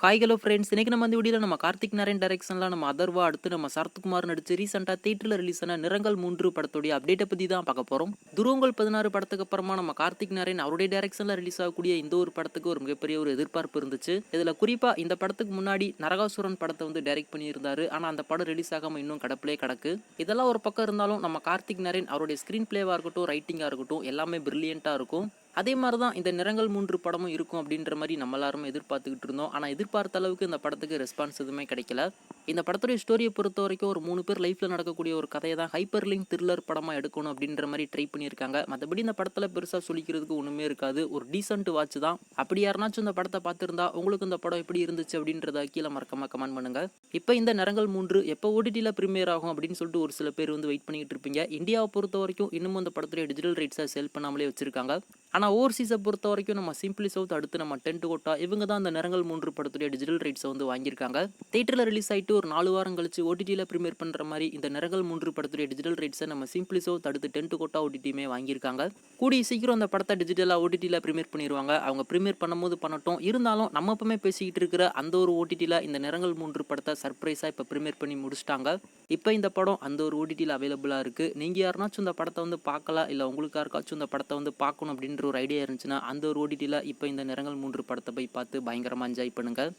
Hi hello friends, இன்னைக்கு நம்ம இந்த வீடியோவில் நம்ம கார்த்திக் நாராயண் டைரக்ஷனில் நம்ம அதர்வா அடுத்து நம்ம சரத்குமார் நடிச்சு ரீசெண்டாக தேட்டரில் ரிலீஸ் ஆன நிறங்கள் 3 படத்துடைய அப்டேட்டை பற்றி தான் பார்க்க போகிறோம். துருவங்கள் 16 படத்துக்கு அப்புறமா நம்ம கார்த்திக் நாராயண் அவருடைய டைரக்ஷனில் ரிலீஸ் ஆகக்கூடிய இந்த ஒரு படத்துக்கு ஒரு மிகப்பெரிய ஒரு எதிர்பார்ப்பு இருந்துச்சு. இதில் குறிப்பாக இந்த படத்துக்கு முன்னாடி நரகாசுரன் படத்தை வந்து டைரக்ட் பண்ணியிருந்தாரு. ஆனால் அந்த படம் ரிலீஸ் ஆகாமல் இன்னும் கடப்பிலே கிடக்கு. இதெல்லாம் ஒரு பக்கம் இருந்தாலும் நம்ம கார்த்திக் நாராயண் அவருடைய ஸ்க்ரீன் பிளேவாக இருக்கட்டும், ரைட்டிங்காக இருக்கட்டும், எல்லாமே பிரில்லியண்ட்டாக இருக்கும். அதே மாதிரி தான் இந்த நிறங்கள் 3 படமும் இருக்கும் அப்படின்ற மாதிரி நம்ம எல்லாரும் எதிர்பார்த்துக்கிட்டு இருந்தோம். ஆனால் எதிர்பார்த்த அளவுக்கு இந்த படத்துக்கு ரெஸ்பான்ஸ் எதுவுமே கிடைக்கல. இந்த படத்துடைய ஸ்டோரியை பொறுத்த வரைக்கும் ஒரு 3 பேர் லைஃப்பில் நடக்கக்கூடிய ஒரு கதையை தான் ஹைப்பர் லிங்க் த்ரில்லர் படமாக எடுக்கணும் அப்படின்ற மாதிரி ட்ரை பண்ணியிருக்காங்க. மற்றபடி இந்த படத்தில் பெருசாக சொல்லிக்கிறதுக்கு ஒன்றுமே இருக்காது. ஒரு டீசென்ட் வாட்ச் தான். அப்படி யாருனாச்சும் இந்த படத்தை பார்த்துருந்தா உங்களுக்கு இந்த படம் எப்படி இருந்துச்சு அப்படின்றத கீழே மறக்காம கமெண்ட் பண்ணுங்க. இப்போ இந்த நிறங்கள் 3 எப்போ ஓடிடியில் ப்ரீமியர் ஆகும் அப்படின்னு சொல்லிட்டு ஒரு சில பேர் வந்து வெயிட் பண்ணிக்கிட்டு இருப்பீங்க. இந்தியாவை பொறுத்த வரைக்கும் இன்னமும் இந்த படத்துடைய டிஜிட்டல் ரைட்ஸை சேல் பண்ணாமலே வச்சிருக்காங்க. ஆனால் ஓவர்சீஸை பொறுத்த வரைக்கும் நம்ம சிம்பிளி சவுத் அடுத்து நம்ம டென்ட் கோட்டா இவங்க தான் அந்த நிறங்கள் 3 படத்துடைய டிஜிட்டல் ரைட்ஸை வந்து வாங்கியிருக்காங்க. தேட்டரில் ரிலீஸ் ஆகிட்டு ஒரு 4 வாரம் கழிச்சு ஓடிடியில் ப்ரீமியர் பண்ணுற மாதிரி இந்த நிறங்கள் 3 படத்துடைய டிஜிட்டல் ரைட்ஸை நம்ம சிம்பிளி சவுத் அடுத்து டென்ட் கோட்டா ஓடிடியுமே வாங்கியிருக்காங்க. கூடிய சீக்கிரம் அந்த படத்தை டிஜிட்டலாக ஓடிடியில் ப்ரீமியர் பண்ணிடுவாங்க. அவங்க ப்ரீமியர் பண்ணும்போது பண்ணட்டும். இருந்தாலும் நம்ம எப்பவுமே பேசிக்கிட்டு இருக்கிற அந்த ஒரு ஓடிடியில் இந்த நிறங்கள் 3 படத்தை சர்ப்ரைஸாக இப்போ ப்ரீமியர் பண்ணி முடிச்சிட்டாங்க. இப்போ இந்த படம் அந்த ஒரு ஓடிடியில் அவைலபிளாக இருக்குது. நீங்கள் யாருனாச்சும் இந்த படத்தை வந்து பார்க்கலாம், இல்லை உங்களுக்கு யாருக்காச்சும் இந்த படத்தை வந்து பார்க்கணும் அப்படின்ற ஒரு ஐடியா இருந்துச்சுன்னா அந்த ஒரு ஓடிடியில் இப்போ இந்த நிறங்கள் 3 படத்தை போய் பார்த்து பயங்கரமாக என்ஜாய் பண்ணுங்கள்.